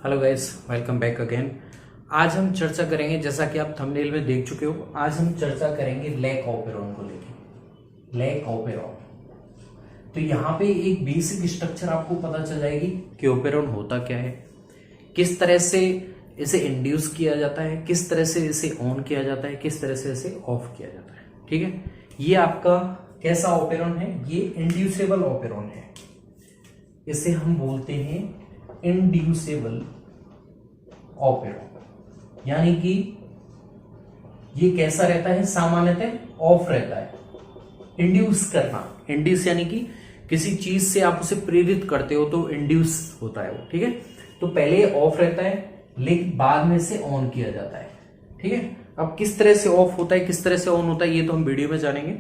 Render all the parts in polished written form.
Hello guys, welcome back again. आज हम चर्चा करेंगे, जैसा कि आप थंबनेल में देख चुके हो, आज हम चर्चा करेंगे लैक ऑपेरॉन को लेके। लैक ऑपेरॉन, तो यहाँ पे एक बेसिक स्ट्रक्चर आपको पता चल जाएगी कि ऑपेरॉन होता क्या है, किस तरह से इसे इंड्यूस किया जाता है, किस तरह से इसे ऑन किया जाता है, किस तरह से इसे ऑफ किया जाता है। ठीक है, ये आपका कैसा ऑपेरॉन है? ये इंड्यूसेबल ऑपेरॉन है। इसे हम बोलते हैं इंड्यूसेबल ऑपेरॉन, यानी कि ये कैसा रहता है? सामान्यतः ऑफ रहता है। इंड्यूस करना, इंड्यूस यानी कि किसी चीज से आप उसे प्रेरित करते हो तो इंड्यूस होता है वो। ठीक है, तो पहले ऑफ रहता है लेकिन बाद में से ऑन किया जाता है। ठीक है, अब किस तरह से ऑफ होता है, किस तरह से ऑन होता है, ये तो हम वीडियो में जानेंगे।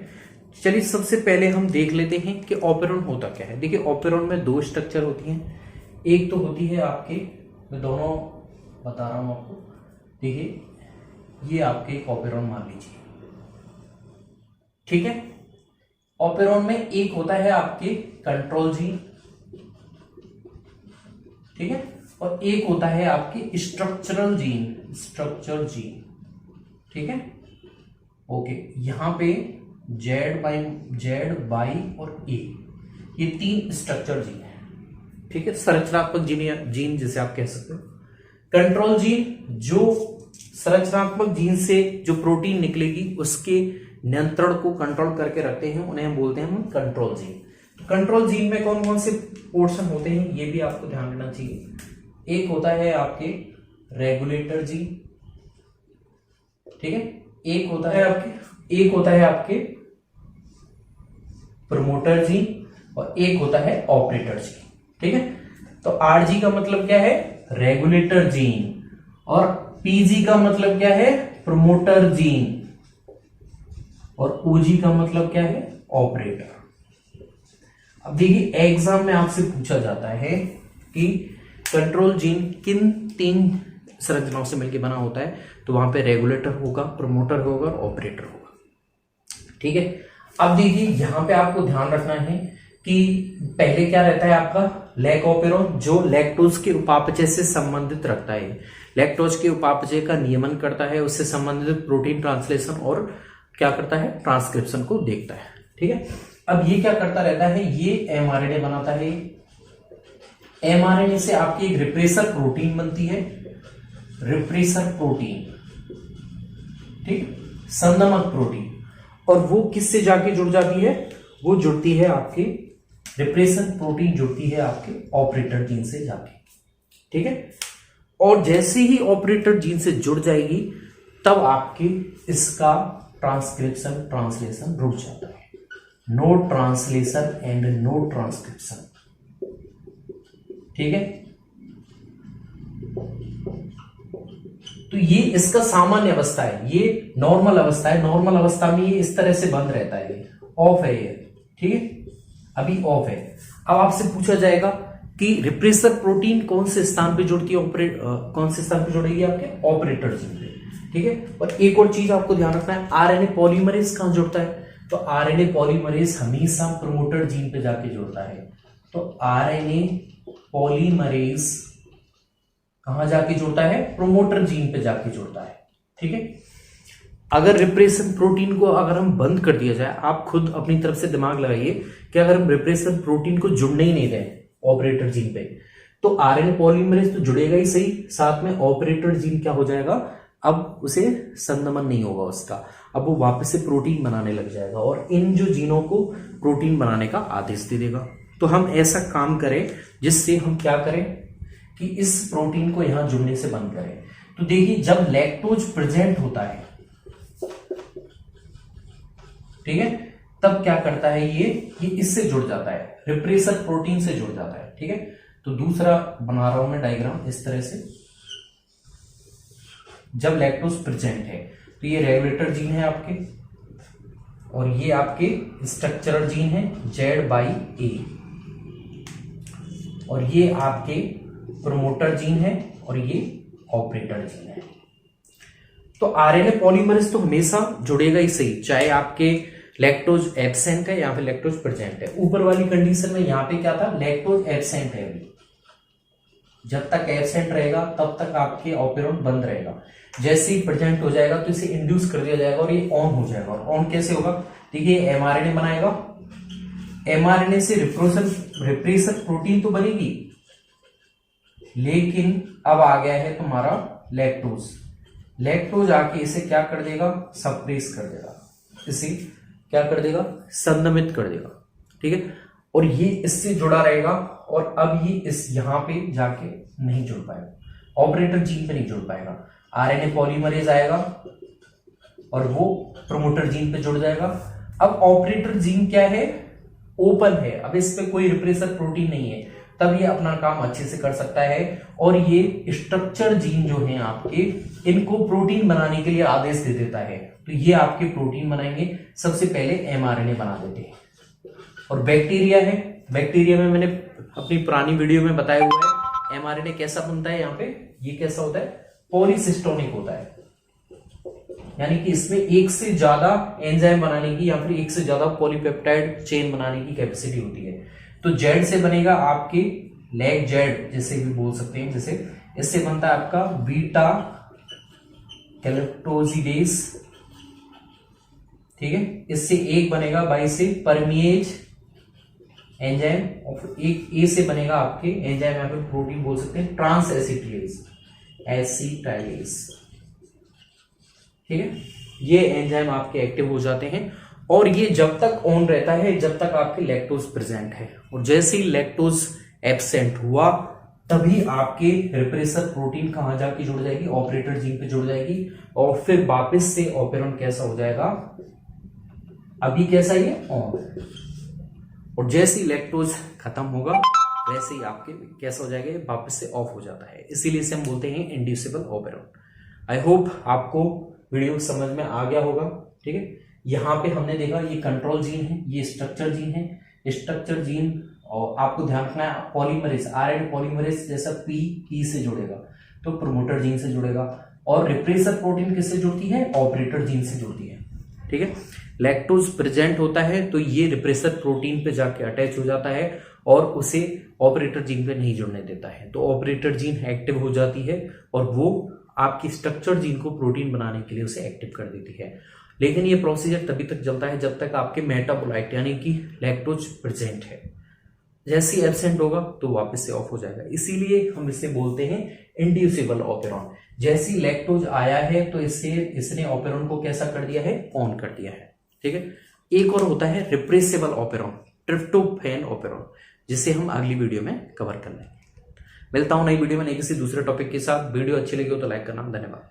चलिए सबसे पहले हम देख लेते हैं कि ऑपेरॉन होता क्या है। देखिए, ऑपेरॉन में दो स्ट्रक्चर होती हैं। एक तो होती है आपके, मैं दोनों बता रहा हूं आपको। देखिए, ये आपके ऑपेरॉन मान लीजिए। ठीक है, ऑपेरॉन में एक होता है आपके कंट्रोल जीन, ठीक है, और एक होता है आपके स्ट्रक्चरल जीन, स्ट्रक्चर जीन। ठीक है, ओके। यहां पे जेड बाई और ए, ये तीन स्ट्रक्चर जीन है। ठीक है, संरचनात्मक जीन जिसे आप कह सकते हो। कंट्रोल जीन, जो संरचनात्मक जीन से जो प्रोटीन निकलेगी उसके नियंत्रण को कंट्रोल करके रखते हैं, उन्हें हम बोलते हैं हम कंट्रोल जीन। तो कंट्रोल जीन में कौन कौन से पोर्शन होते हैं ये भी आपको ध्यान देना चाहिए। एक होता है आपके रेगुलेटर जीन, ठीक है, एक होता है आपके प्रमोटर जीन, और एक होता है ऑपरेटर जीन। ठीक है, तो आरजी का मतलब क्या है? रेगुलेटर जीन, और पीजी का मतलब क्या है? प्रमोटर जीन, और ओजी का मतलब क्या है? ऑपरेटर। अब देखिए, एग्जाम में आपसे पूछा जाता है कि कंट्रोल जीन किन तीन संरचनाओं से मिलकर बना होता है, तो वहां पे रेगुलेटर होगा, प्रमोटर होगा और ऑपरेटर होगा। ठीक है, अब देखिए यहां पे आपको ध्यान रखना है कि पहले क्या रहता है आपका? लैक ऑपेरॉन, जो लैक्टोज के उपापचय से संबंधित रखता है। लैक्टोज के उपापचय का नियमन करता है, उससे संबंधित प्रोटीन ट्रांसलेशन और क्या करता है? ट्रांसक्रिप्शन को देखता है। ठीक है, अब ये क्या करता रहता है? ये एमआरएनए बनाता है। एमआरएनए से आपकी एक रिप्रेसर प्रोटीन बनती है, रिप्रेसर प्रोटीन, ठीक, संदमक प्रोटीन, और वो किससे जाके जुड़ जाती है? वो जुड़ती है आपके रिप्रेशन प्रोटीन, जुड़ती है आपके ऑपरेटर जीन से जाके। ठीक है, और जैसे ही ऑपरेटर जीन से जुड़ जाएगी तब आपके इसका ट्रांसक्रिप्शन ट्रांसलेशन रुक जाता है। No translation and no transcription. ठीक है, तो ये इसका सामान्य अवस्था है, ये नॉर्मल अवस्था है। नॉर्मल अवस्था में ये इस तरह से बंद रहता है, ऑफ है ये। ठीक है, अभी ऑफ है। अब आपसे पूछा जाएगा कि रिप्रेसर प्रोटीन कौन से स्थान पे जुड़ती है? कौन से स्थान पे जुड़ेगी? आपके ऑपरेटर जीन पे। ठीक है, और एक और चीज आपको ध्यान रखना है, आरएनए पॉलीमरेज कहां जुड़ता है? तो आरएनए पॉलीमरेज हमेशा प्रमोटर जीन पे जाके जुड़ता है। तो आरएनए पॉलीमरेज कहां जाके जुड़ता है? प्रोमोटर जीन पे जाके जुड़ता है। ठीक है, अगर रिप्रेशन प्रोटीन को अगर हम बंद कर दिया जाए, आप खुद अपनी तरफ से दिमाग लगाइए कि अगर हम रिप्रेशन प्रोटीन को जुड़ने ही नहीं दें ऑपरेटर जीन पे, तो आरएनए पॉलीमरेज तो जुड़ेगा ही सही, साथ में ऑपरेटर जीन क्या हो जाएगा? अब उसे संदमन नहीं होगा उसका, अब वो वापस से प्रोटीन बनाने लग जाएगा और इन जो जीनों को प्रोटीन बनाने का आदेश दे देगा। तो हम ऐसा काम करें जिससे हम क्या करें कि इस प्रोटीन को यहां जुड़ने से बंद करें। तो देखिए, जब लैक्टोज प्रेजेंट होता है, ठीक है, तब क्या करता है? ये इससे जुड़ जाता है, रिप्रेसर प्रोटीन से जुड़ जाता है। ठीक है, तो दूसरा बना रहा हूं मैं डायग्राम इस तरह से। जब लैक्टोज प्रेजेंट है तो ये रेगुलेटर जीन है आपके, और ये आपके स्ट्रक्चरल जीन है जेड बाई ए, और ये आपके प्रमोटर जीन है, और ये ऑपरेटर जीन है। तो आरएनए पॉलीमरेज तो हमेशा जुड़ेगा ही सही, चाहे आपके लैक्टोज एब्सेंट है या फिर लैक्टोज प्रेजेंट है। ऊपर वाली कंडीशन में यहां पे क्या था? लैक्टोज एब्सेंट है अभी, जब तक एब्सेंट रहेगा तब तक आपके ऑपेरॉन बंद रहेगा। जैसे ही प्रेजेंट हो जाएगा तो इसे इंड्यूस कर दिया जाएगा और ये ऑन हो जाएगा। और ऑन कैसे होगा? देखिए एमआरएनए बनाएगा, एमआरएनए से रिप्रेसर प्रोटीन तो बनेगी, लेकिन अब आ गया है तुम्हारा लैक्टोज। लैक्टोज आके इसे क्या कर देगा? सप्रेस कर देगा, इसे क्या कर देगा? संदमित कर देगा। ठीक है, और ये इससे जुड़ा रहेगा और अब ये इस यहां पे जाके नहीं जुड़ पाएगा, ऑपरेटर जीन पे नहीं जुड़ पाएगा। आरएनए पॉलीमरेज आएगा और वो प्रमोटर जीन पे जुड़ जाएगा। अब ऑपरेटर जीन क्या है? ओपन है, अब इस पे कोई रिप्रेसर प्रोटीन नहीं है, तब ये अपना काम अच्छे से कर सकता है। और ये स्ट्रक्चर जीन जो है आपके, इनको प्रोटीन बनाने के लिए आदेश दे देता है, तो ये आपके प्रोटीन बनाएंगे। सबसे पहले एमआरएनए बना देते हैं। और बैक्टीरिया है, बैक्टीरिया में मैंने अपनी पुरानी वीडियो में बताया हुआ है एमआरएनए कैसा बनता है। यहाँ पे ये कैसा होता है? पॉलीसिस्टोनिक होता है, यानी कि इसमें एक से ज्यादा एंजाइम बनाने की या फिर एक से ज्यादा पॉलीपेप्टाइड चेन बनाने की कैपेसिटी होती है। तो जेड से बनेगा आपके लैग जेड, जिसे भी बोल सकते हैं, जैसे इससे बनता है आपका बीटा कैलेप्टोजिडेस। ठीक है, इससे एक बनेगा बाई से परमिएज एंजाइम, और एक ए से बनेगा आपके एंजाइम, यहाँ पे प्रोटीन बोल सकते हैं, ट्रांस एसिटाइलेज। ठीक है, ये एंजाइम आपके एक्टिव हो जाते हैं और ये जब तक ऑन रहता है जब तक आपके लैक्टोज प्रेजेंट है। और जैसे ही लैक्टोज एब्सेंट हुआ तभी आपके रिप्रेसर प्रोटीन कहां जाके जुड़ जाएगी? ऑपरेटर जीन पे जुड़ जाएगी और फिर वापस से ऑपेरॉन कैसा हो जाएगा? अभी कैसा? ये ऑन। और जैसे ही लैक्टोज खत्म होगा वैसे ही आपके कैसा हो जाएगा? वापस से ऑफ हो जाता है, इसीलिए इसे हम बोलते हैं इंड्यूसिबल ऑपेरॉन। आई होप आपको वीडियो समझ में आ गया होगा। ठीक है, यहाँ पे हमने देखा ये कंट्रोल जीन है, ये स्ट्रक्चर जीन है। स्ट्रक्चर जीन और आपको ध्यान रखना है पॉलीमरेज, आरएनए पॉलीमरेज जैसा पी से जुड़ेगा तो प्रमोटर जीन से जुड़ेगा। और रिप्रेसर प्रोटीन किससे जुड़ती है? ऑपरेटर जीन से जुड़ती है। ठीक है, लैक्टोज प्रेजेंट होता है तो ये रिप्रेसर प्रोटीन पे जाके अटैच हो जाता है और उसे ऑपरेटर जीन पे नहीं जुड़ने देता है, तो ऑपरेटर जीन एक्टिव हो जाती है और वो आपकी स्ट्रक्चर जीन को प्रोटीन बनाने के लिए उसे एक्टिव कर देती है। लेकिन ये प्रोसीजर तभी तक चलता है जब तक आपके मेटाबोलाइट यानी कि लैक्टोज प्रेजेंट है। जैसे ही एब्सेंट होगा तो वापस से ऑफ हो जाएगा, इसीलिए हम इसे बोलते हैं इंड्यूसिबल ऑपेरॉन। जैसे ही लैक्टोज आया है तो इसने ऑपेरॉन को कैसा कर दिया है? ऑन कर दिया है। ठीक है, एक और होता है रिप्रेसेबल ऑपेरॉन, ट्रिप्टोफैन ऑपेरॉन, जिसे हम अगली वीडियो में कवर कर लेंगे। मिलता हूं नई वीडियो में नई किसी दूसरे टॉपिक के साथ। वीडियो अच्छी लगी हो तो लाइक करना। धन्यवाद।